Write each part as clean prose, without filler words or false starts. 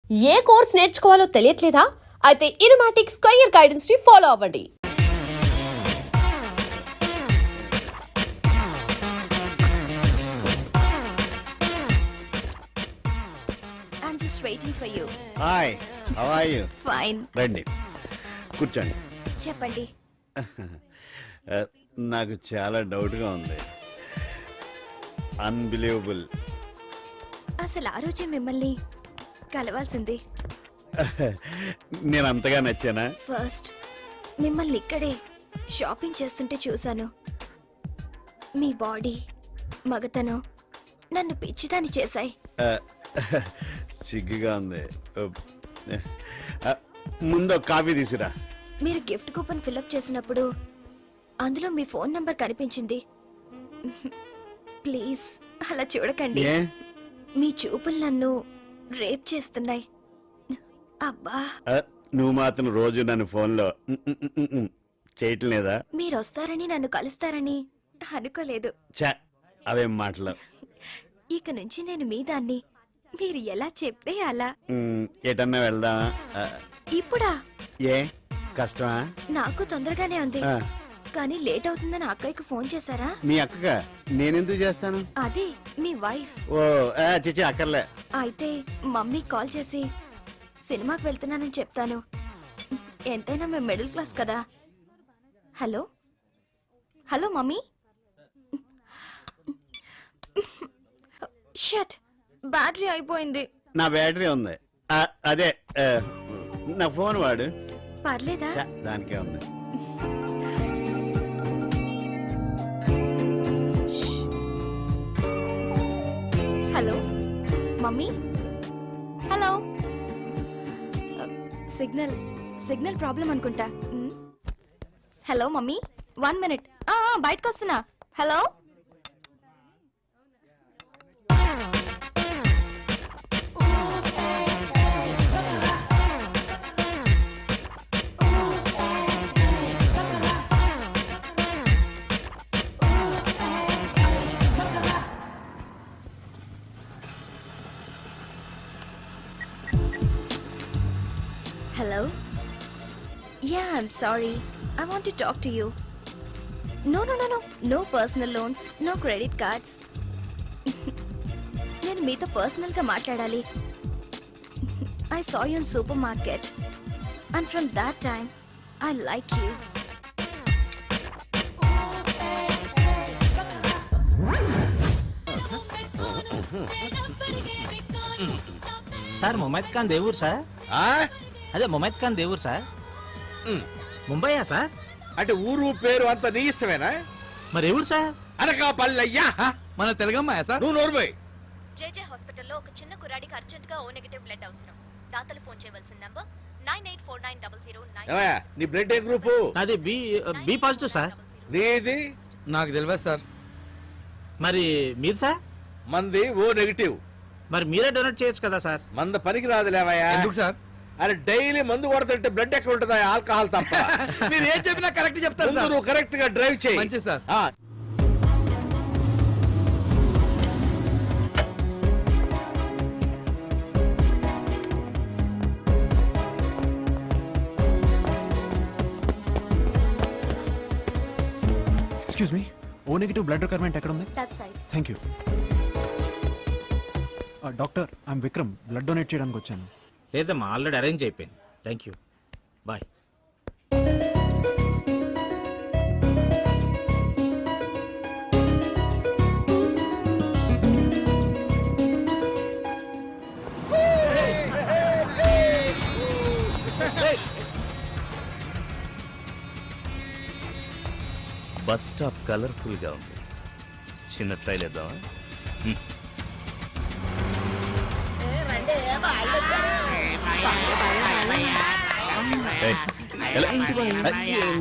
ఏ course నేర్చుకోవాలో తెలియట్లేదా? అయితే ఇనుమాటిక్స్ కెరియర్ గైడెన్స్ ని ఫాలో అవ్వండి. I'm just waiting for you. Hi, how are you? Fine. రండి, కూర్చోండి. చెప్పండి. నాకు చాలా డౌట్గా ఉంది. అన్బిలీవబుల్. అసలు ఆ రోజే మిమ్మల్ని కలవాల్సింది. నేను అంతగా నచ్చానా? ఫస్ట్ మిమ్మల్ని ఇక్కడే షాపింగ్ చేస్తుంటే చూశాను. మీ బాడీ, మగతనం నన్ను పిచ్చిదాన్ని చేశాయి. సిగ్గుగా ఉంది. ముందు ఒక కాఫీ తీసురా. మీరు గిఫ్ట్ కూపన్ ఫిల్అప్ చేసినప్పుడు అందులో మీ ఫోన్ నంబర్ కనిపించింది. ప్లీజ్ అలా చూడకండి. ఏ? మీ చూపులు నన్ను రేప్ చేస్తున్నాయి. అబ్బా, నువ్వు మాత్రం రోజు నన్ను ఫోన్లో చేయటం లేదా? మీరు వస్తారని నన్ను కలుస్తారని అనుకోలేదు. చా, అవేం మాటలు. ఇక నుంచి నేను మీ దాన్ని. మీరు ఎలా చెప్తే అలా. ఎటన్నా వెళ్దామా? ఇప్పుడా? ఏ కష్టమా? నాకు తొందరగానే ఉంది, ఆ, కానీ లేట్ అవుతుందని అక్కయ్యకు ఫోన్ చేశారా? మీ అక్కగా నేనెందుకు చేస్తాను? అదే మీ వైఫ్. ఓ చిచి, అక్కర్లే. అయితే మమ్మీ కాల్ చేసి సినిమాకి వెళ్తున్నానని చెప్తాను. ఎంతైనా మేము మిడిల్ క్లాస్ కదా. Hello hello mummy. Shut, battery అయిపోయింది. నా బ్యాటరీ ఉంది. అదే నా ఫోన్ వాడు. పర్లేదా? చా, దానికే ఉంది. Hello mummy. Hello. Signal signal problem అనుకుంటా. Hello mummy, 1 minute. బయటకు వస్తున్నా. Hello. Hello? Yeah, I'm sorry. I want to talk to you. No. No personal loans, no credit cards. నేను మీతో పర్సనల్గా మాట్లాడాలి. I saw you in supermarket. And from that time, I like you. Sir Mumaith Khan Devur sir. అదే Mumaith Khan Devur sir. ముంబైయా sir? అంటే ఊరు పేరు అంత నీ ఇష్టమేనా? మరి ఎవరు సార్? అనకాపల్లయ్యా. మన తెలుగమ్మాయా సార్? నువ్వు నోరుమోయ్. జేజే హాస్పిటల్లో ఒక చిన్న కుర్రాడికి అర్జెంట్గా O నెగటివ్ బ్లడ్ అవసరం. దాతలు ఫోన్ చేయవలసిన నంబర్ 98490009. ఏమయ్యా, నీ బ్లడ్ ఏ గ్రూపు? అది బి పాజిటివ్ సార్. నీది? నాకు తెలియదు సార్. మరి మీది సార్? మంది O నెగటివ్. మరి మీరే డొనేట్ చేయొచ్చు కదా సార్. మంద పనికి రాదు లేవయ్యా. ఎందుకు సార్? అరే డైలీ మందు కొడుతుంటే బ్లడ్ ఎక్కడ ఉంటుందా? ఆల్కహాల్ తప్ప. మీరు ఏం చెప్పినా కరెక్ట్ చెప్తారు ముందు సార్. నువ్వు కరెక్ట్ గా డ్రైవ్ చేయి. మంచిది sir. Excuse me, O negative blood requirement ఎక్కడ ఉంది? That's right. Thank you. Doctor, I'm Vikram, blood donate చేయడానికి వచ్చాను. లేదమ్మా, ఆల్రెడీ అరేంజ్ అయిపోయింది. Thank you, bye. Bus stop colourful గా ఉంది. చిన్న ట్రైల్ వేద్దామా?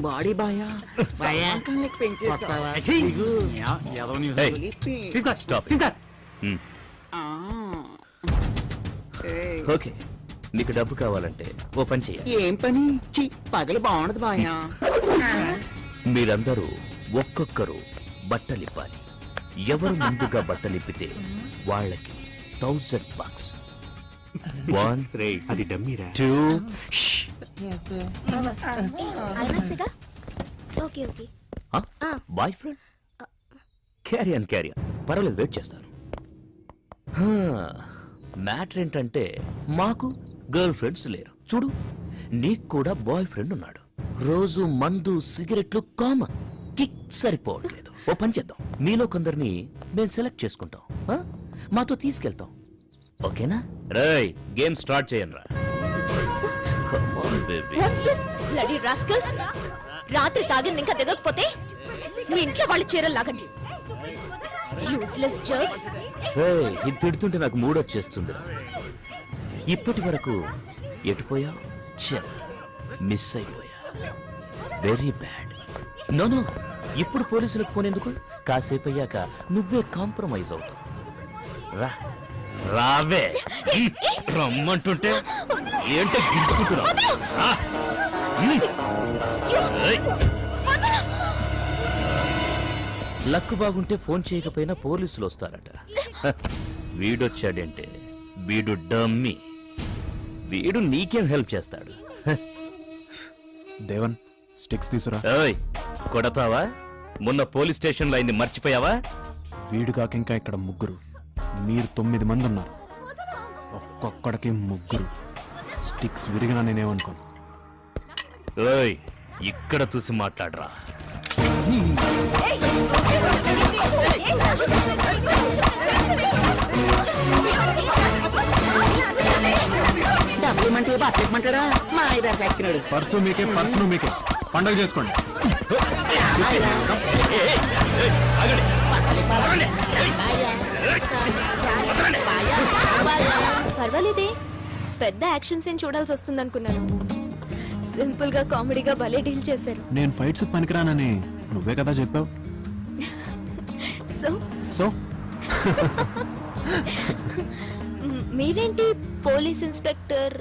బాడీ బాయా ఓకే, నీకు డబ్బు కావాలంటే ఓ పని చేయాలి. ఏం పని? పగలు బాగుండదు బాయా. మీరందరూ ఒక్కొక్కరు బట్టలిప్పాలి. ఎవరు ముందుగా బట్టలిప్పితే వాళ్ళకి $1000. 1 రే అది డమ్మీరా 2 ఐమాక్స్గా okay okay boyfriend carry on పర్వాలేదు వెయిట్ చేస్తాను మ్యాటర్ ఏంటంటే మాకు గర్ల్ ఫ్రెండ్స్ లేరు చూడు నీకు కూడా బాయ్ ఫ్రెండ్ ఉన్నాడు రోజు మందు సిగరెట్లు కామన్ కిక్ సరిపోవట్లేదు ఓ పని చేద్దాం మీలో కొందరిని మేము సెలెక్ట్ చేసుకుంటాం ఆ? మాతో తీసుకెళ్తాం ఓకేనా రేయ్ గేమ్ స్టార్ట్ చేయండి రా వాట్స్ దిస్ బ్లడీ రాస్కల్స్ రాత్రి తాగింది ఇంకా దిగకపోతే మీ ఇంట్లో వాళ్ళు చీరలు లాగండి యూస్లెస్ జర్క్స్ ఇది తిడుతుంటే నాకు మూడ్ వచ్చేస్తుంది ఇప్పటి వరకు ఎటుపోయా మిస్ అయిపోయా వెరీ బ్యాడ్ నో ఇప్పుడు పోలీసులకు ఫోన్ ఎందుకు కాసేపు అయ్యాక నువ్వే కాంప్రమైజ్ అవుతావు రా రావే రమ్మంటుంటే ఏంటో గించుకుంటున్నావు రా. ఏయ్. లక్ బాగుంటే ఫోన్ చేయకపోయినా పోలీసులు వస్తారట వీడొచ్చాడంటే వీడు డమ్మీ వీడు నీకేం హెల్ప్ చేస్తాడు దేవన్ స్టిక్స్ తీసురా. ఏయ్ కొడతావా మొన్న పోలీస్ స్టేషన్ లో అయింది మర్చిపోయావా వీడు కాక ఇంకా ఇక్కడ ముగ్గురు, మీరు 9 మంది ఉన్నారు. ఒక్కొక్కడికి ముగ్గురు. స్టిక్స్ విరిగినా నేనేమనుకోను. ఏయ్ ఇక్కడ చూసి మాట్లాడరా డబ్బులు ఇమ్మంటే బట్టలు ఇమ్మంటాడా మా ఐదారు సచ్చినాడు. పర్సు మీకే పండగ చేసుకోండి. పర్వాలేదే పెద్ద యాక్షన్ సీన్ చూడాల్సి వస్తుంది అనుకున్నాను సింపుల్ గా కామెడీగా భలే డీల్ చేశారు నేను ఫైట్స్ పనికిరానని నువ్వే కదా చెప్పావు. సో సో మీరేంటి పోలీస్ ఇన్స్పెక్టర్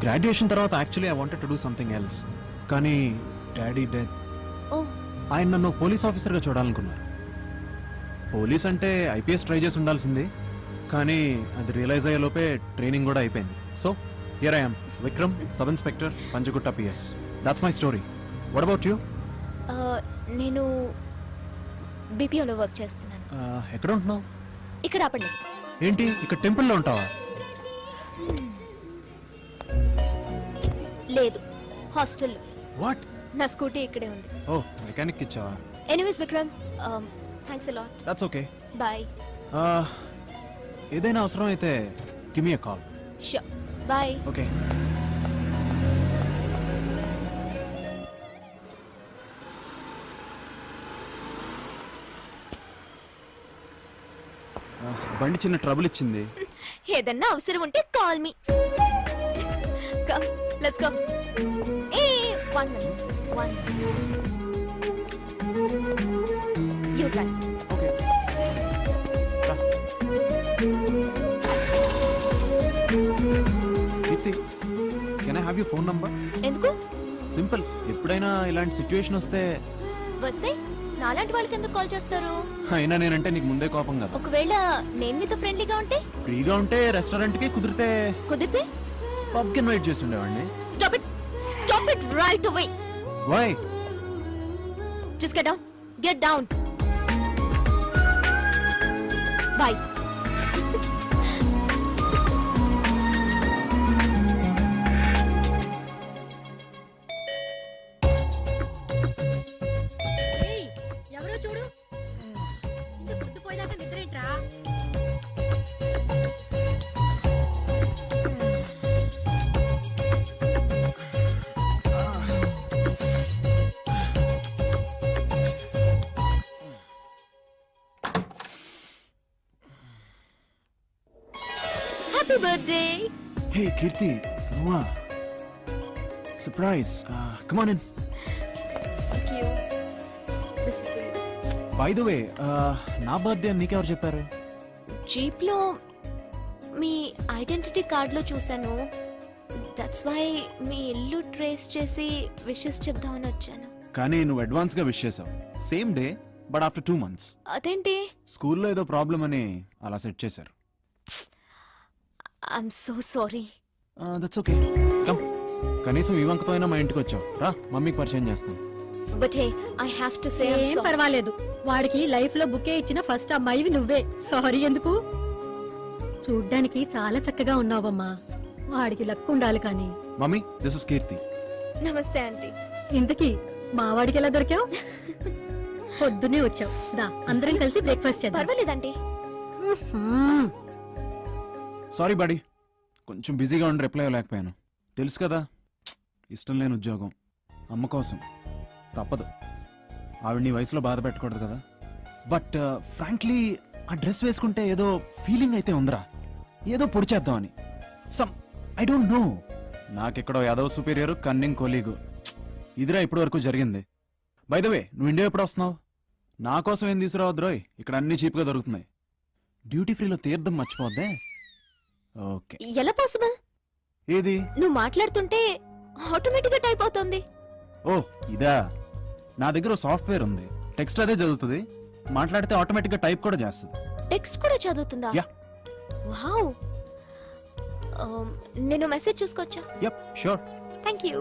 గ్రాడ్యుయేషన్ తర్వాత actually I wanted to do something else, కానీ డాడీ డెడ్. ఓ ఆయన నన్ను పోలీస్ ఆఫీసర్గా చూడాలనుకున్నారు. పోలీస్ అంటే ఐపీఎస్ ట్రై చేసి ఉండాల్సింది, కానీ అది రియలైజ్ అయ్యే లోపే ట్రైనింగ్ కూడా అయిపోయింది. So here I am Vikram, sub inspector, Panjagutta PS. That's my story. What about you? నేను బీపీఓలో వర్క్ చేస్తున్నాను ఎక్కడ ఉంటున్నావు? ఇక్కడ ఆపండి ఏంటి ఇక్కడ టెంపుల్లో ఉంటావా? లేదు హాస్టల్లో వాట్? నా స్కూటీ ఇక్కడే ఉంది ఓ మెకానిక్ ఇచ్చావా? Anyways Vikram thanks a lot that's okay. Bye ఏదైనా అవసరం అయితే give me a call. Sure bye okay. బండి చిన్న ట్రబుల్ ఇచ్చింది. ఏదన్నా అవసరం ఉంటే call me come let's go a 1 minute 1 you drive okay. Keerthi, can I have you phone number? ఎందుకు సింపుల్, ఎప్పుడైనా ఇలాంటి సిచ్యువేషన్ వస్తే. వస్తే నాలాంటి వాళ్ళకి ఎందుకు కాల్ చేస్తారు అయినా నేనంటే నీకు ముందే కోపం కదా. ఒకవేళ నేను మీతో ఫ్రెండ్లీగా ఉంటే ఫ్రీగా ఉంటే రెస్టారెంట్ కి, కుదిరితే కుదిరితే పబ్ కి ఇన్వైట్ చేసి ఉండేవాడిని. Stop it right away why? Just get down bye ఎవరో చూడు పొద్దుపోయేదాకా నిద్రేంట్రా? హ్యాపీ బర్త్డే హే కీర్తి, నువ్వా? Surprise. Come on in. By the way, నా బర్త్డే నీకెవరు చెప్పారు? జీప్ లో మీ ఐడెంటిటీ కార్డ్ లో చూసాను దట్స్ వై మీ ఇల్లు ట్రేస్ చేసి విషెస్ చెప్దామని వచ్చాను కానీ నువ్వు అడ్వాన్స్ గా విష్ చేసావు. Same day but after 2 months. అదేంటి స్కూల్లో ఏదో ప్రాబ్లం అని అలా సెట్ చేశారు. I'm so sorry. That's okay. Come, కనీసం ఈ వంకతో అయినా మా ఇంటికి వచ్చావు. రా, మమ్మీకి పరిచయం చేస్తాను. But hey, I have to say ఏం పర్వాలేదు. వాడికి లైఫ్ లో బుకే ఇచ్చిన ఫస్ట్ అమ్మాయివి నువ్వే. సారీ ఎందుకు? చూడ్డానికి చాలా చక్కగా ఉన్నావమ్మా. వాడికి లక్ ఉండాలి కానీ. మమ్మీ, దిస్ ఇస్ కీర్తి. నమస్తే ఆంటీ. ఇంతకీ మా వాడికి ఎలా దొరికావు? పొద్దునే వచ్చావు. దా, అందరం కలిసి బ్రేక్ఫాస్ట్ చేద్దాం. పర్వాలేదంటీ. మ్మ్. సారీ బాడీ, కొంచెం బిజీగా ఉండి రిప్లై ఇవ్వలేకపోయాను. తెలుసు కదా, ఇష్టం లేని ఉద్యోగం, అమ్మ కోసం తప్పదు. ఆవిడ నీ వయసులో బాధ పెట్టకూడదు కదా. బట్ ఫ్రాంక్లీ ఆ డ్రెస్ వేసుకుంటే ఏదో ఫీలింగ్ అయితే ఉందిరా, ఏదో పొడిచేద్దామని. సమ్ ఐ డోంట్ నో, నాకెక్కడో యాదవ్ సుపీరియర్ కన్నింగ్ కొలీగు. ఇదిరా ఇప్పటి వరకు జరిగింది. బై ద వే, నువ్వు ఇండియా ఎప్పుడు వస్తున్నావు? నా కోసం ఏం తీసుకురావద్దు రోయ్, ఇక్కడ అన్ని చీప్గా దొరుకుతున్నాయి. డ్యూటీ ఫ్రీలో తీర్థం మర్చిపోద్దే. ఓకే. ఎలా పాసిబుల్? ఏది? నువ్వు మాట్లాడుతుంటే ఆటోమేటిక్ గా టైప్ అవుతుంది. ఓ ఇదా, నా దగ్గర సాఫ్ట్వేర్ ఉంది, టెక్స్ట్ అదే చదువుతుంది, మాట్లాడితే ఆటోమేటిక్ గా టైప్ కూడా చేస్తుంది. టెక్స్ట్ కూడా చదువుతుందా? యా. వావ్. నేను మెసేజ్ చూసుకోవచ్చా? Yup, sure. Thank you.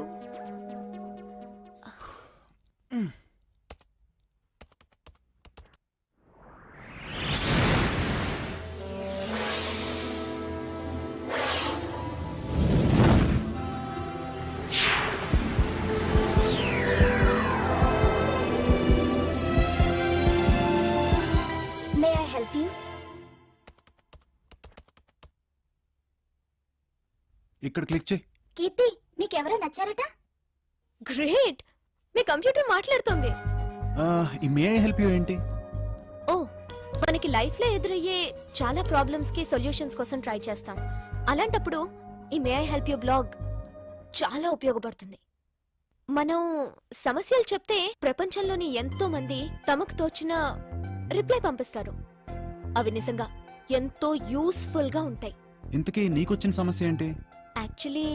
May I help you? ఇక్కడ క్లిక్ చేయి. కీర్తి, నీకెవరో నచ్చారట? గ్రేట్, మీ కంప్యూటర్ మాట్లాడుతుంది. ఈ మే ఐ హెల్ప్ యూ ఏంటి? ఓ, మనకి లైఫ్ లో ఎదురయ్యే చాలా ప్రాబ్లమ్స్ కి సొల్యూషన్స్ కోసం ట్రై చేస్తాం. అలాంటప్పుడు ఈ may I help you blog చాలా ఉపయోగపడుతుంది. మనం సమస్యలు చెప్తే ప్రపంచంలోని ఎంతో మంది తమకు తోచిన రిప్లై పంపిస్తారు. అవి నిజంగా ఎంతో యూస్ఫుల్ గా ఉంటాయి. ఇంతకీ నీకొచ్చిన సమస్య ఏంటి? యాక్చువల్లీ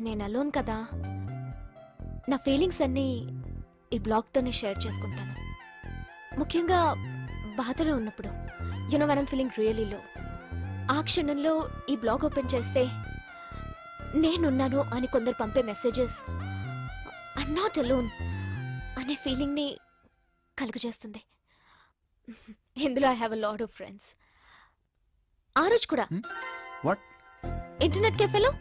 నేను అలోన్ కదా, నా ఫీలింగ్స్ అన్నీ ఈ బ్లాగ్తోనే షేర్ చేసుకుంటాను. ముఖ్యంగా బాధలో ఉన్నప్పుడు, you know when I'm feeling really low, ఆ క్షణంలో ఈ బ్లాగ్ ఓపెన్ చేస్తే నేనున్నాను అని కొందరు పంపే మెసేజెస్ ఐఎమ్ నాట్ అలోన్ అనే ఫీలింగ్ని కలుగజేస్తుంది. ఇందులో I have a lot of friends. ఆ రోజు కూడా వాట్? ఇంటర్నెట్ కెఫేలో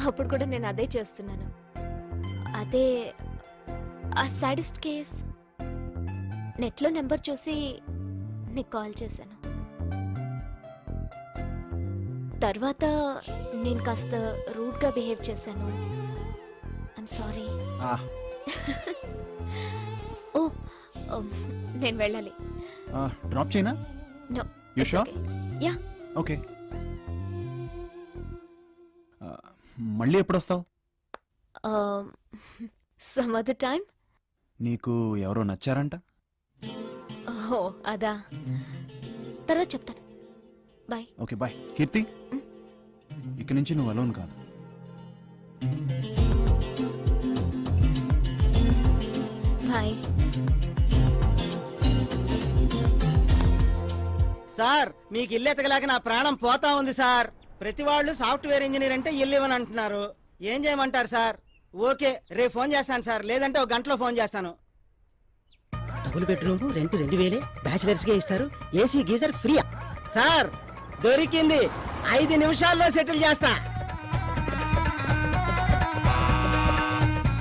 అప్పుడు కూడా నేను అదే చేస్తున్నాను. అదే ఆ సాడిస్ట్ కేస్. నెట్లో నెంబర్ చూసి నీకు కాల్ చేశాను. తర్వాత నేను కాస్త రూడ్గా బిహేవ్ చేశాను. I'm sorry. ఓ, నేను వెళ్ళాలి. డ్రాప్ చేయనా? No. You sure? Yeah. Okay. మళ్ళీ ఎప్పుడు వస్తావు? Some other time. నీకు ఎవరో నచ్చారంట? ఓ అదా, తర్వాత చెప్తాను. బాయ్. Okay bye. కీర్తి, ఇక నుంచి నువ్వు అలోన్ కాదు. బాయ్. సార్, మీకు ఇల్లు ఎతకలేక నా ప్రాణం పోతా ఉంది సార్. ప్రతి వాళ్ళు సాఫ్ట్వేర్ ఇంజనీర్ అంటే ఇల్లు ఇవ్వని అంటున్నారు. ఏం చేయమంటారు సార్? ఓకే, రేపు ఫోన్ చేస్తాను సార్, లేదంటే ఒక గంటలో ఫోన్ చేస్తాను. డబుల్ బెడ్రూమ్ రెంట్ 2000 బ్యాచిలర్స్ కే ఇస్తారు. AC geyser ఫ్రీయా? సార్ దొరికింది, 5 నిమిషాల్లో సెటిల్ చేస్తా.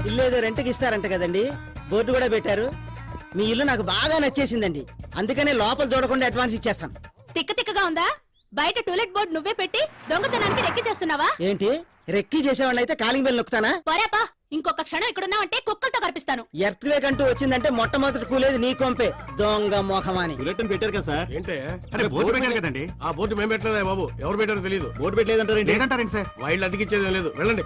ఇల్లు ఏదో రెంట్కి ఇస్తారంట కదండి, బోర్డు కూడా పెట్టారు. మీ ఇల్లు నాకు బాగా నచ్చేసిందండి, అందుకనే లోపల చూడకుండా అడ్వాన్స్ ఇచ్చేస్తాను. తిక్క తిక్కగా ఉందా? బయట టూలెట్ బోర్డు నువ్వే పెట్టి దొంగతనానికి రెక్కి చేస్తున్నావా? ఏంటి, రెక్కీ చేసేవాళ్ళు అయితే కాలింగ్ బెల్ నొక్కుతానా? పోరాపా, ఇంకొక క్షణం ఇక్కడున్నావంటే కుక్కలతో కనిపిస్తాను. ఎర్త్వేక్ అంటూ వచ్చిందంటే మొట్టమొదటి కూలేది నీ కొంపే, దొంగ మోఖమాని. బులెటిన్ పెట్టారు కదా సార్. ఏంటే బోర్డు పెట్టారు కదండి. ఆ బోర్డు మేము పెట్టలేదా బాబు? ఎవరు పెట్టారో తెలియదు. బోర్డు పెట్టలేదంటారు. లేదంటారండి సార్. వైల్డ్ అతికిచ్చేది లేదు, వెళ్ళండి.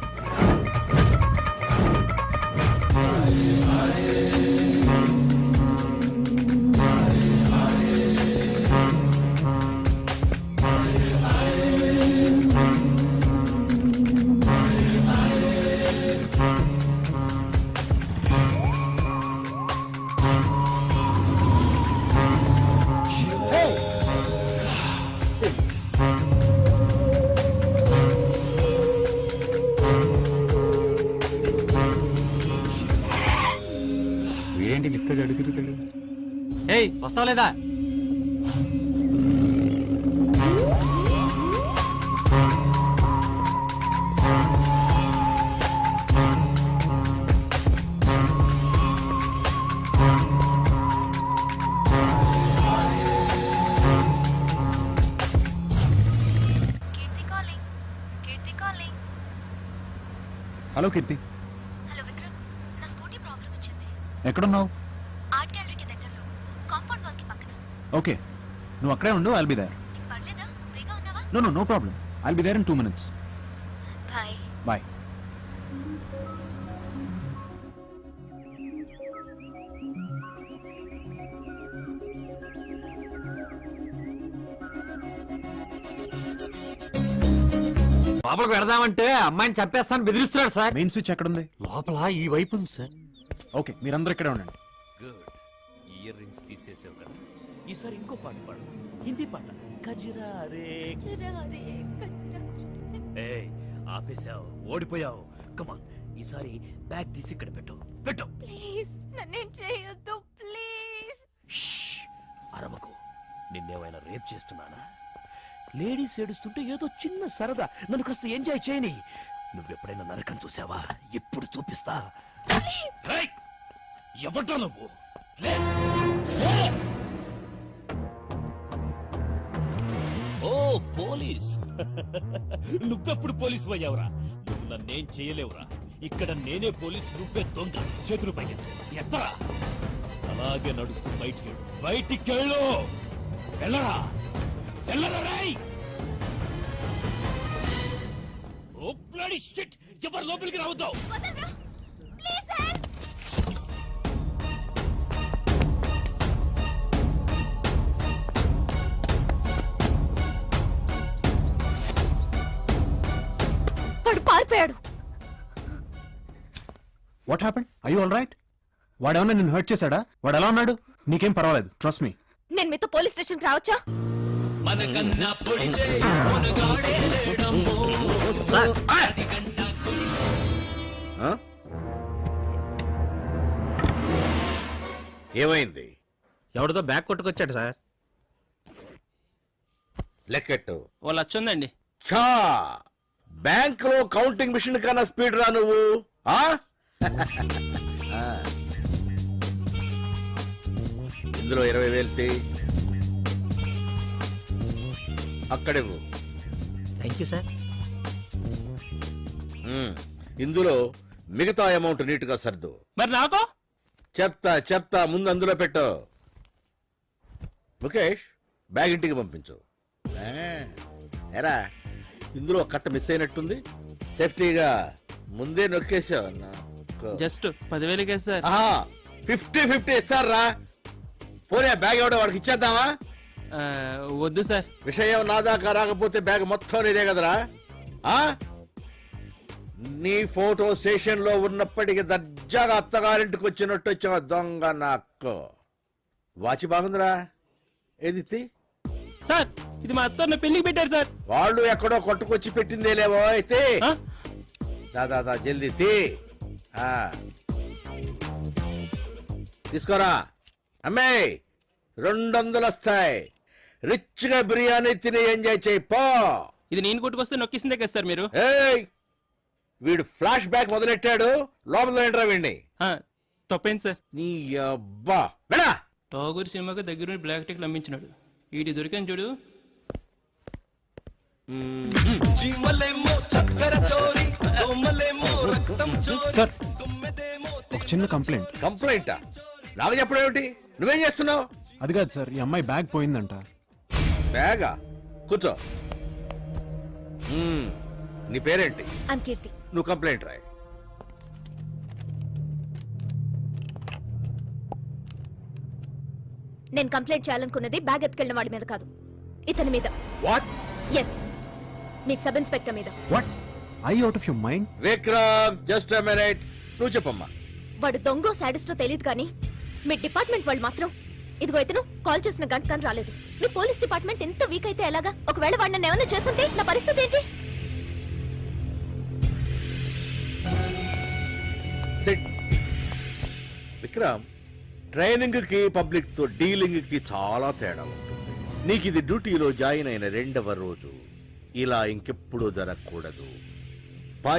వస్తావు లేదా? కీర్తి కాలింగ్. కీర్తి కాలింగ్. హలో కీర్తి, హలో విక్రమ్, నా స్కూటీ ప్రాబ్లం వచ్చింది. ఎక్కడున్నావు? ఆర్ట్ గ్యాలరీకి దగ్గరలో, కాంపౌండ్ వాల్ కి పక్కన. ఓకే, నువ్వు అక్కడే ఉండు, ఐల్ బి దేర్. నీకు పర్లేదా? ఫ్రీగా ఉన్నావా? No problem, I'll be there in 2 minutes. Bye. Bye. లోపలికి పెడదామంటే అమ్మాయిని చంపేస్తాను బెదిరిస్తున్నాడు సార్. మెయిన్ స్విచ్ ఎక్కడుంది? లోపల ఈ వైపు ఉంది సార్. ఓకే, మీరందరూ ఇక్కడే ఉండండి. గుడ్. ఇయర్ రింగ్స్ తీసేసావు కదా, ఈసారి ఇంకో పాట పాడు, హిందీ పాట. కజిరా రే. ఏయ్, ఆపేశావు, ఓడిపోయావు. కమాన్, ఈసారి బ్యాగ్ తీసి ఇక్కడ పెట్టు. పెట్టు. ప్లీజ్ నన్నేం చేయొద్దు ప్లీజ్. షష్, అరవకు. నిన్నేమైనా రేప్ చేస్తున్నానా? లేడీస్ ఏడుస్తుంటే ఏదో చిన్న సరదా, నన్ను కాస్త ఎంజాయ్ చేయని. నువ్వెప్పుడైనా నరకం చూసావా? ఎప్పుడు చూపిస్తా. రేయ్, ఎవడ్రా నువ్వు? లే, లే. ఓ పోలీస్. నువ్వెప్పుడు పోలీసు అయ్యావురా? నువ్వు నన్నేం చేయలేవురా. ఇక్కడ నేనే పోలీస్, నువ్వే దొంగ. చేతులు పైకి ఎత్తరా. అలాగే నడుస్తూ బయటికెళ్ళు. వెళ్ళరా, వెళ్ళరా రేయ్. ఓ బ్లడీ షిట్, ఎవరు లోపలికి రావద్దు. వదలరా ప్లీజ్ హెల్ప్. వాడు పారిపోయాడు. What happened? I you all right? వాడేమన్నా నిన్ను హర్ట్ చేశాడా? వాడు ఎలా ఉన్నాడు? నీకేం పర్వాలేదు, ట్రస్ట్ మీ. నేను మీతో పోలీస్ స్టేషన్కి రావచ్చా? ఆ? ఏమైంది? ఎవరితో బ్యాగ్ కొట్టుకొచ్చాడు సార్. లెక్కెట్టు. ఓ లక్ష ఉందండి. ఛా, బ్యాంక్ లో కౌంటింగ్ మిషన్ కన్నా స్పీడ్ రా నువ్వు. ఆ? ఆ. ఇందులో 20,000 తీ. అక్కడేవు. Thank you sir. ఇందులో మిగతా అమౌంట్ నీట్ గా సర్దు. మరి నాకు చెప్తా ముందు అందులో పెట్టు. ముఖేష్, బ్యాగ్ ఇంటికి పంపించు. ఎరా, ఇందులో కట్ట మిస్ అయినట్టుంది. సేఫ్టీగా ముందే నొక్కేసావు. Just 10,000 sir. 50-50 ఇస్తారా? పోనీ ఆ బ్యాగ్ ఎవడో వాడికి ఇచ్చేద్దామా? వద్దు సార్. విషయం నా దాకా రాకపోతే బ్యాగ్ మొత్తం నీదే కదరా. ఆ? నీ ఫోటో స్టేషన్ లో ఉన్నప్పటికీ దర్జాగా అత్తగారింటికి వచ్చినట్టు వచ్చిన దొంగ నాకు. వాచి బాగుందిరా, ఏది తీ. సార్, ఇది మా అత్త పెళ్లికి పెట్టారు సార్. వాళ్ళు ఎక్కడో కొట్టుకొచ్చి పెట్టిందే లేవో అయితే. దాదా జల్దీ తీ. ఆ. తీసుకోరా అమ్మే, 200 వస్తాయి. రిచ్ గా బిర్యానీ తిని ఎంజాయ్ చేయి పో. ఇది నేను కొట్టుకొస్తే నొక్కిసిందే కదా సార్ మీరు. ఏయ్, వీడు ఫ్లాష్ బ్యాక్ మొదలెట్టాడు. లోపల ఏంట్రా వీడిని? తప్పేంటి సార్? నీ అబ్బా వెళ్ళా. టాగూర్ సినిమాకి దగ్గర బ్లాక్ టిక్ అమ్మించినాడు. వీడి దొరికాను చూడు. సార్, ఒక చిన్న కంప్లైంట్. కంప్లైంటా? నాకు చెప్పడం ఏమిటి? నువ్వేం చేస్తున్నావు? అది కాదు సార్, ఈ అమ్మాయి బ్యాగ్ పోయిందంట. బ్యాగా? కూర్చో. నీ పేరేంటి? ఐమ్ కీర్తి. నువ్వు కంప్లైంట్ రాయి. నేను కంప్లైంట్ చేయాలనుకున్నది బ్యాగ్ ఎత్తుకెళ్ళిన వాడి మీద కాదు, ఇతని మీద. వాట్? ఎస్, మీ సబ్ ఇన్స్పెక్టర్ మీద. What? I out of your mind? Vikram, just a minute. నువ్వు చెప్పమ్మా. వాడు దొంగో సాడిస్టో తెలియదు కానీ మీ డిపార్ట్మెంట్ వాళ్ళు మాత్రం ఇదిగో ఇతను కాల్ చేసిన గంట కానీ రాలేదు. మీ పోలీస్ డిపార్ట్మెంట్ ఎంత వీక్ అయితే ఎలాగా? ఒకవేళ వాడు నన్ను ఏమన్నా చేస్తుంటే నా పరిస్థితి ఏంటి? సిట్. విక్రమ్, ట్రైనింగ్ కి పబ్లిక్ తో డీలింగ్ కి చాలా తేడా ఉంటుంది. నీకు ఇది డ్యూటీలో జాయిన్ అయిన 2వ రోజు. ఇలా ఇంకెప్పుడు జరగకూడదు.